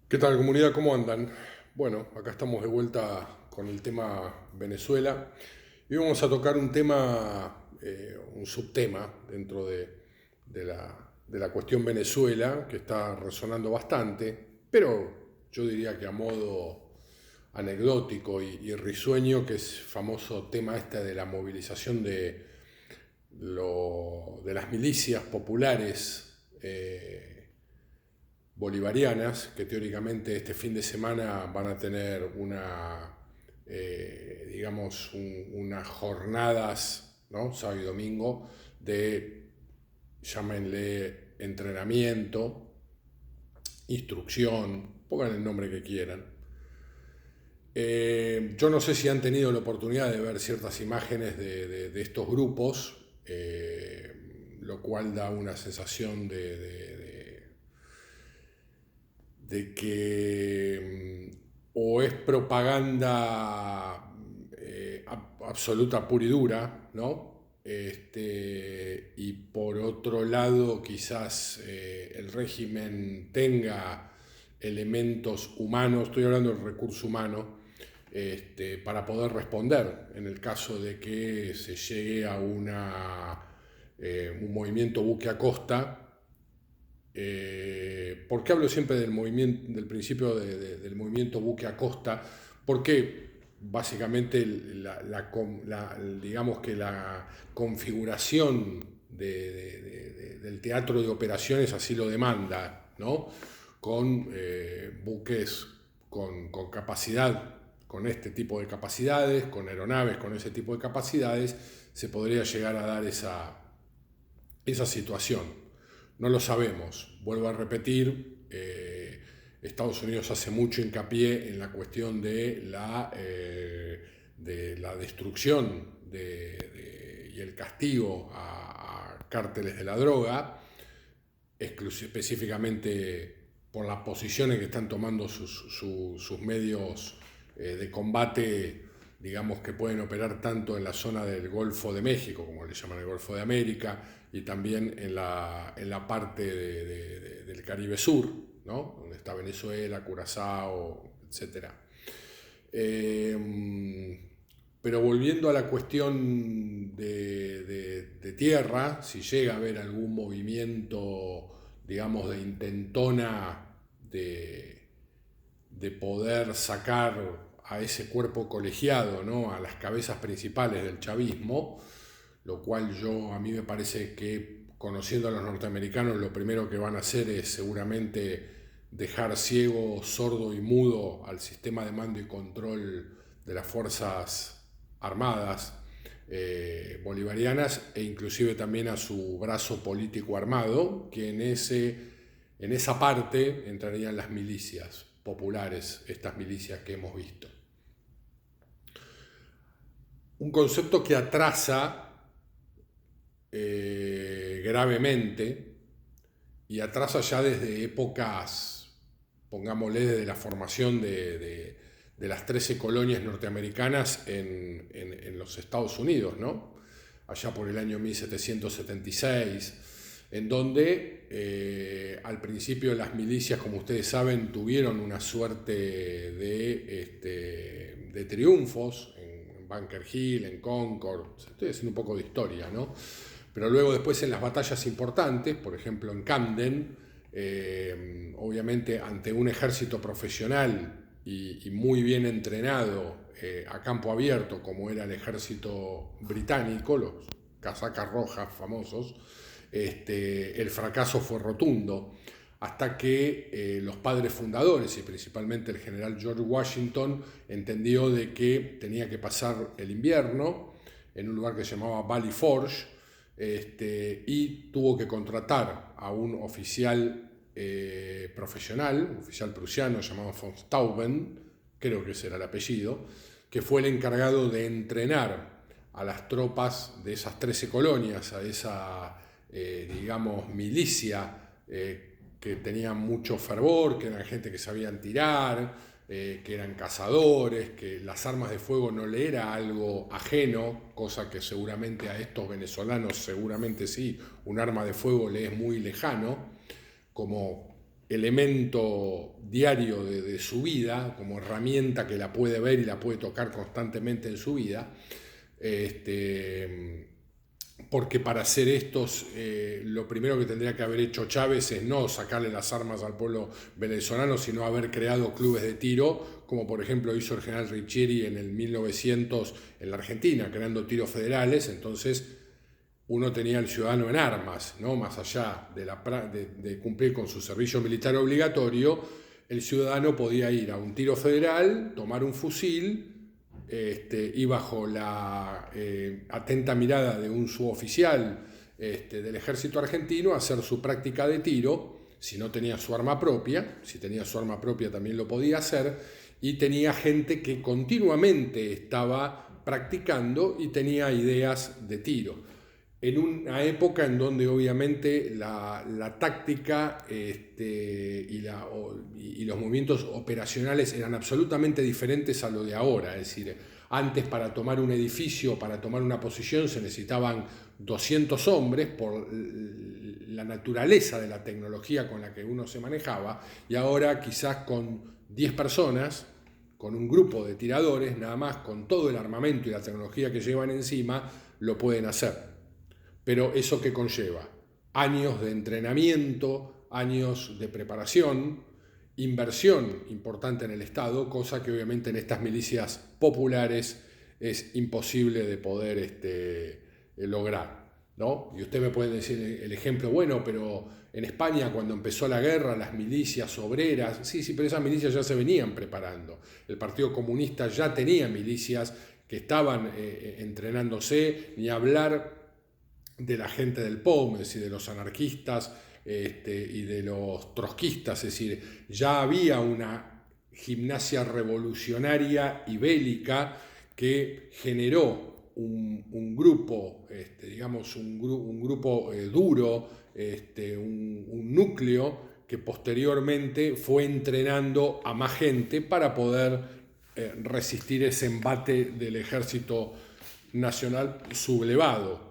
¿Qué tal, comunidad? ¿Cómo andan? Bueno, acá estamos de vuelta con el tema Venezuela y vamos a tocar un tema, un subtema dentro de la cuestión Venezuela que está resonando bastante, pero yo diría que a modo anecdótico y risueño, que es famoso tema este de la movilización de las milicias populares bolivarianas, que teóricamente este fin de semana van a tener digamos, unas jornadas, ¿no? Sábado y domingo, de, llámenle, entrenamiento, instrucción, pongan el nombre que quieran. Yo no sé si han tenido la oportunidad de ver ciertas imágenes de estos grupos, lo cual da una sensación de que o es propaganda absoluta pura y dura, ¿no? Y por otro lado, quizás el régimen tenga elementos humanos, estoy hablando del recurso humano, para poder responder en el caso de que se llegue a un movimiento buque a costa. ¿Por qué hablo siempre del movimiento, del principio del movimiento buque a costa? Porque básicamente digamos que la configuración del teatro de operaciones así lo demanda, ¿no? Con buques con capacidad, con este tipo de capacidades, con aeronaves con ese tipo de capacidades, se podría llegar a dar esa situación. No lo sabemos. Vuelvo a repetir, Estados Unidos hace mucho hincapié en la cuestión de la destrucción y el castigo a cárteles de la droga, específicamente por las posiciones que están tomando sus medios de combate, digamos, que pueden operar tanto en la zona del Golfo de México, como le llaman el Golfo de América, y también en la parte del Caribe Sur, ¿no? Donde está Venezuela, Curazao, etc. Pero volviendo a la cuestión de tierra, si llega a haber algún movimiento, digamos, de intentona de poder sacar a ese cuerpo colegiado, ¿no? A las cabezas principales del chavismo, lo cual a mí me parece que, conociendo a los norteamericanos, lo primero que van a hacer es seguramente dejar ciego, sordo y mudo al sistema de mando y control de las fuerzas armadas bolivarianas, e inclusive también a su brazo político armado, que en esa parte entrarían las milicias populares, estas milicias que hemos visto. Un concepto que atrasa gravemente, y atrasa ya desde épocas, pongámosle, desde la formación de las 13 colonias norteamericanas en los Estados Unidos, ¿no? Allá por el año 1776, en donde al principio las milicias, como ustedes saben, tuvieron una suerte de triunfos en Bunker Hill, en Concord. Estoy haciendo un poco de historia, ¿no? Pero luego después en las batallas importantes, por ejemplo en Camden, obviamente ante un ejército profesional y muy bien entrenado a campo abierto, como era el ejército británico, los casacas rojas famosos, el fracaso fue rotundo, hasta que los padres fundadores, y principalmente el general George Washington, entendió de que tenía que pasar el invierno en un lugar que se llamaba Valley Forge, y tuvo que contratar a un oficial profesional, un oficial prusiano llamado von Stauben, creo que ese era el apellido, que fue el encargado de entrenar a las tropas de esas 13 colonias, a esa, digamos, milicia que tenían mucho fervor, que eran gente que sabían tirar, que eran cazadores, que las armas de fuego no le era algo ajeno, cosa que seguramente a estos venezolanos, seguramente sí, un arma de fuego le es muy lejano, como elemento diario de su vida, como herramienta que la puede ver y la puede tocar constantemente en su vida, porque para hacer estos, lo primero que tendría que haber hecho Chávez es no sacarle las armas al pueblo venezolano, sino haber creado clubes de tiro, como por ejemplo hizo el general Riccieri en el 1900 en la Argentina, creando tiros federales. Entonces uno tenía al ciudadano en armas, ¿no? Más allá de cumplir con su servicio militar obligatorio, el ciudadano podía ir a un tiro federal, tomar un fusil, y bajo la atenta mirada de un suboficial del ejército argentino hacer su práctica de tiro, si no tenía su arma propia. Si tenía su arma propia también lo podía hacer, y tenía gente que continuamente estaba practicando y tenía ideas de tiro. En una época en donde obviamente la táctica y los movimientos operacionales eran absolutamente diferentes a lo de ahora. Es decir, antes para tomar un edificio, para tomar una posición, se necesitaban 200 hombres por la naturaleza de la tecnología con la que uno se manejaba, y ahora quizás con 10 personas, con un grupo de tiradores, nada más, con todo el armamento y la tecnología que llevan encima, lo pueden hacer. Pero eso que conlleva años de entrenamiento, años de preparación, inversión importante en el Estado, cosa que obviamente en estas milicias populares es imposible de poder lograr, ¿no? Y usted me puede decir el ejemplo, bueno, pero en España cuando empezó la guerra, las milicias obreras, sí, pero esas milicias ya se venían preparando. El Partido Comunista ya tenía milicias que estaban entrenándose, ni hablar de la gente del POM, es decir, de los anarquistas y de los trotskistas. Es decir, ya había una gimnasia revolucionaria y bélica que generó un grupo, digamos, un grupo duro, un núcleo que posteriormente fue entrenando a más gente para poder resistir ese embate del ejército nacional sublevado,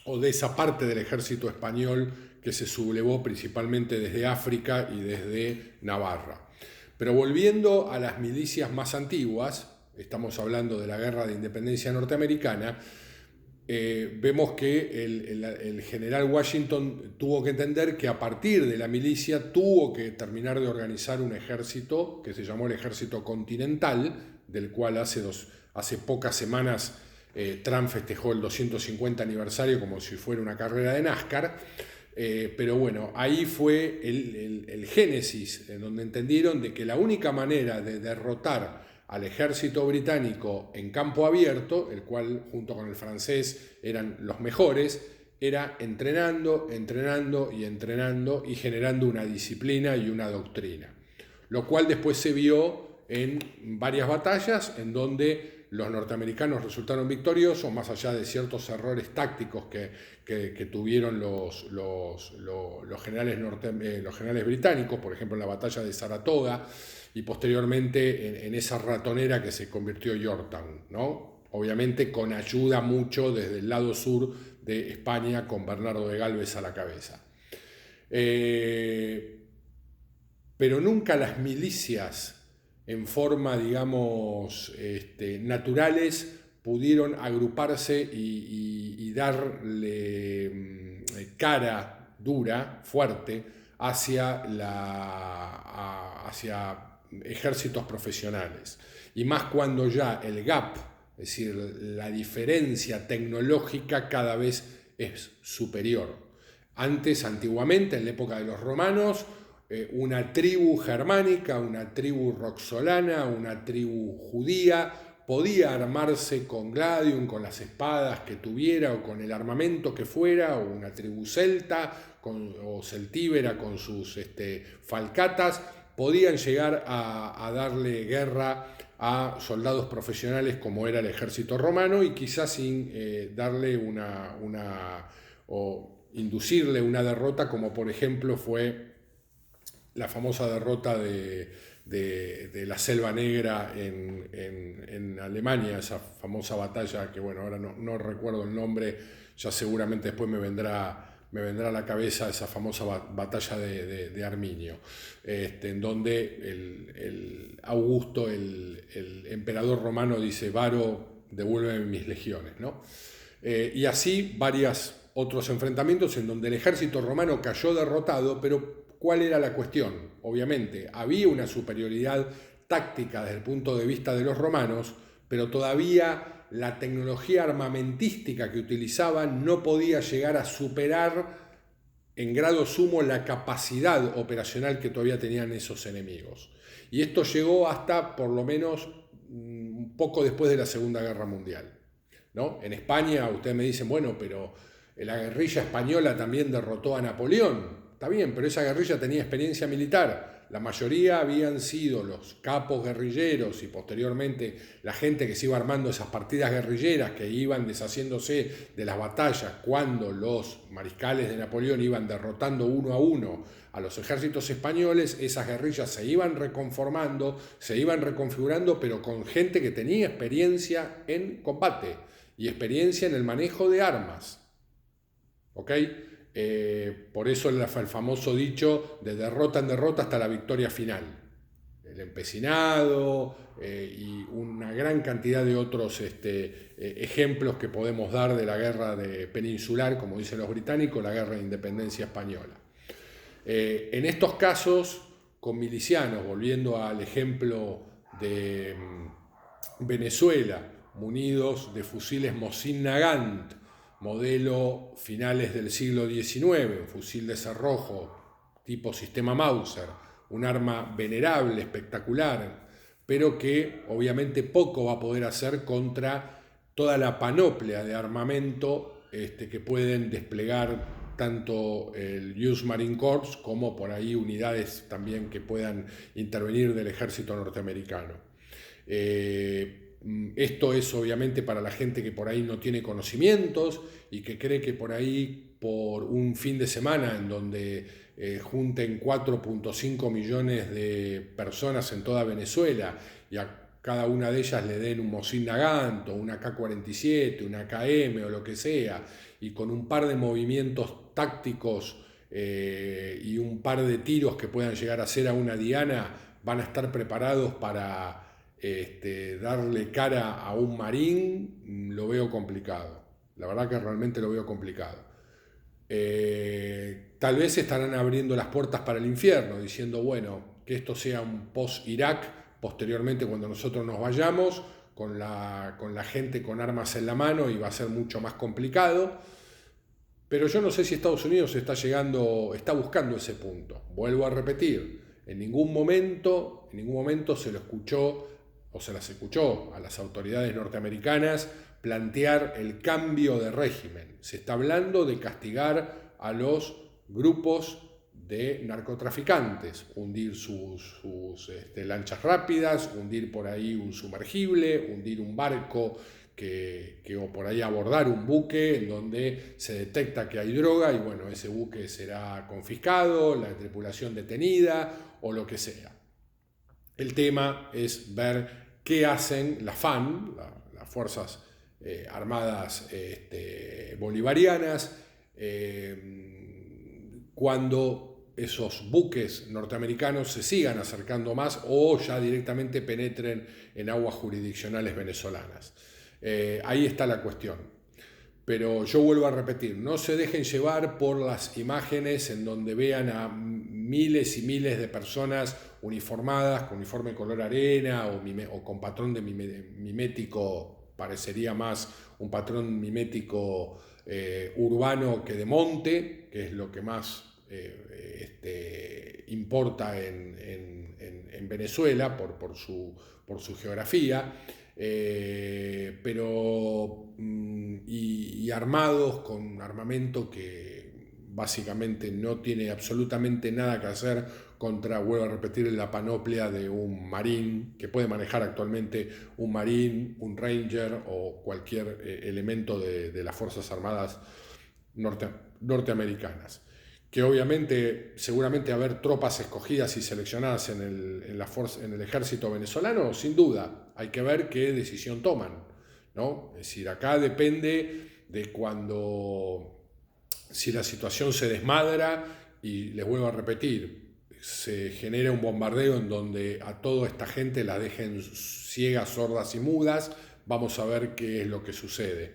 o de esa parte del ejército español que se sublevó principalmente desde África y desde Navarra. Pero volviendo a las milicias más antiguas, estamos hablando de la Guerra de Independencia norteamericana, vemos que el general Washington tuvo que entender que a partir de la milicia tuvo que terminar de organizar un ejército que se llamó el Ejército Continental, del cual hace pocas semanas Trump festejó el 250 aniversario como si fuera una carrera de NASCAR. Pero bueno, ahí fue el génesis, en donde entendieron de que la única manera de derrotar al ejército británico en campo abierto, el cual junto con el francés eran los mejores, era entrenando, entrenando y entrenando y generando una disciplina y una doctrina. Lo cual después se vio en varias batallas en donde los norteamericanos resultaron victoriosos, más allá de ciertos errores tácticos que tuvieron los generales británicos, por ejemplo en la batalla de Saratoga, y posteriormente en esa ratonera que se convirtió en Yorktown, ¿no? Obviamente con ayuda mucho desde el lado sur de España, con Bernardo de Galvez a la cabeza. Pero nunca las milicias en forma, digamos, naturales pudieron agruparse y darle cara dura, fuerte, hacia ejércitos profesionales. Y más cuando ya el gap, es decir, la diferencia tecnológica cada vez es superior. Antiguamente, en la época de los romanos, una tribu germánica, una tribu roxolana, una tribu judía podía armarse con gladium, con las espadas que tuviera o con el armamento que fuera, o una tribu celta o celtíbera con sus falcatas, podían llegar a darle guerra a soldados profesionales como era el ejército romano, y quizás sin darle o inducirle una derrota, como por ejemplo fue la famosa derrota de la Selva Negra en Alemania, esa famosa batalla que, bueno, ahora no recuerdo el nombre, ya seguramente después me vendrá me vendrá a la cabeza esa famosa batalla de Arminio, en donde el Augusto, el emperador romano, dice: Varo, devuélveme mis legiones, ¿no? Y así varios otros enfrentamientos en donde el ejército romano cayó derrotado, pero ¿cuál era la cuestión? Obviamente, había una superioridad táctica desde el punto de vista de los romanos, pero todavía la tecnología armamentística que utilizaban no podía llegar a superar en grado sumo la capacidad operacional que todavía tenían esos enemigos. Y esto llegó hasta por lo menos un poco después de la Segunda Guerra Mundial, ¿no? En España ustedes me dicen: bueno, pero la guerrilla española también derrotó a Napoleón. Está bien, pero esa guerrilla tenía experiencia militar. La mayoría habían sido los capos guerrilleros y posteriormente la gente que se iba armando esas partidas guerrilleras que iban deshaciéndose de las batallas cuando los mariscales de Napoleón iban derrotando uno a uno a los ejércitos españoles. Esas guerrillas se iban reconformando, se iban reconfigurando, pero con gente que tenía experiencia en combate y experiencia en el manejo de armas. ¿Ok? Por eso el famoso dicho: de derrota en derrota hasta la victoria final. El empecinado y una gran cantidad de otros ejemplos que podemos dar de la guerra peninsular, como dicen los británicos, la guerra de independencia española. En estos casos, con milicianos, volviendo al ejemplo de Venezuela, munidos de fusiles Mosin Nagant, modelo finales del siglo XIX, un fusil de cerrojo tipo sistema Mauser, un arma venerable, espectacular, pero que obviamente poco va a poder hacer contra toda la panoplia de armamento que pueden desplegar tanto el US Marine Corps como por ahí unidades también que puedan intervenir del ejército norteamericano. Esto es obviamente para la gente que por ahí no tiene conocimientos y que cree que por ahí, por un fin de semana en donde junten 4.5 millones de personas en toda Venezuela y a cada una de ellas le den un Mosin Nagant o una AK-47, una AKM o lo que sea, y con un par de movimientos tácticos y un par de tiros que puedan llegar a hacer a una diana, van a estar preparados para darle cara a un marín. Lo veo complicado. La verdad que realmente lo veo complicado. Tal vez estarán abriendo las puertas para el infierno, diciendo: bueno, que esto sea un post-Irak, posteriormente cuando nosotros nos vayamos, con la gente con armas en la mano, y va a ser mucho más complicado. Pero yo no sé si Estados Unidos está buscando ese punto. Vuelvo a repetir: en ningún momento se lo escuchó o se las escuchó a las autoridades norteamericanas plantear el cambio de régimen. Se está hablando de castigar a los grupos de narcotraficantes, hundir sus lanchas rápidas, hundir por ahí un sumergible, hundir un barco o por ahí abordar un buque en donde se detecta que hay droga y bueno, ese buque será confiscado, la tripulación detenida o lo que sea. El tema es ver qué hacen la FAN, las Fuerzas Armadas Bolivarianas, cuando esos buques norteamericanos se sigan acercando más o ya directamente penetren en aguas jurisdiccionales venezolanas. Ahí está la cuestión. Pero yo vuelvo a repetir: no se dejen llevar por las imágenes en donde vean a miles y miles de personas uniformadas, con uniforme color arena o con patrón de mimético, parecería más un patrón mimético urbano que de monte, que es lo que más importa en Venezuela por su geografía. Pero armados con armamento que básicamente no tiene absolutamente nada que hacer contra, vuelvo a repetir, la panoplia de un marín que puede manejar actualmente un marín, un ranger o cualquier elemento de las Fuerzas Armadas norteamericanas. Que obviamente, seguramente haber tropas escogidas y seleccionadas en el ejército venezolano, sin duda, hay que ver qué decisión toman, ¿no? Es decir, acá depende de cuando si la situación se desmadra y les vuelvo a repetir, se genera un bombardeo en donde a toda esta gente la dejen ciegas, sordas y mudas, vamos a ver qué es lo que sucede.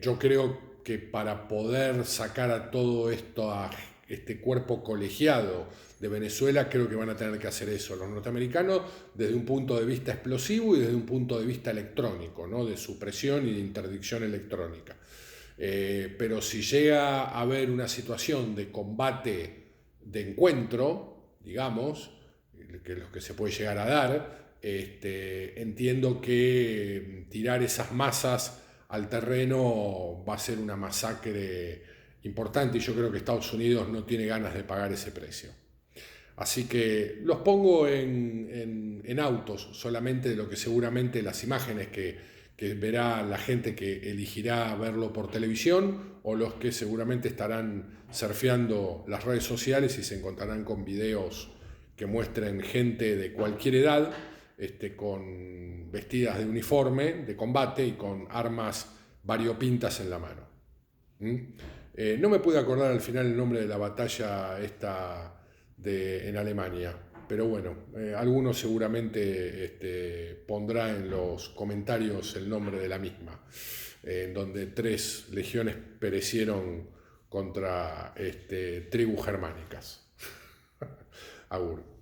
Yo creo que para poder sacar a todo esto, a este cuerpo colegiado de Venezuela, creo que van a tener que hacer eso los norteamericanos desde un punto de vista explosivo y desde un punto de vista electrónico, ¿no? De supresión y de interdicción electrónica. Pero si llega a haber una situación de combate, de encuentro, digamos, que es lo que se puede llegar a dar, entiendo que tirar esas masas al terreno va a ser una masacre importante y yo creo que Estados Unidos no tiene ganas de pagar ese precio. Así que los pongo en autos solamente de lo que seguramente las imágenes que verá la gente que elegirá verlo por televisión o los que seguramente estarán surfeando las redes sociales y se encontrarán con videos que muestren gente de cualquier edad con vestidas de uniforme de combate y con armas variopintas en la mano. No me pude acordar al final el nombre de la batalla esta en Alemania, pero bueno, alguno seguramente pondrá en los comentarios el nombre de la misma, en donde 3 legiones perecieron contra tribus germánicas. Agur.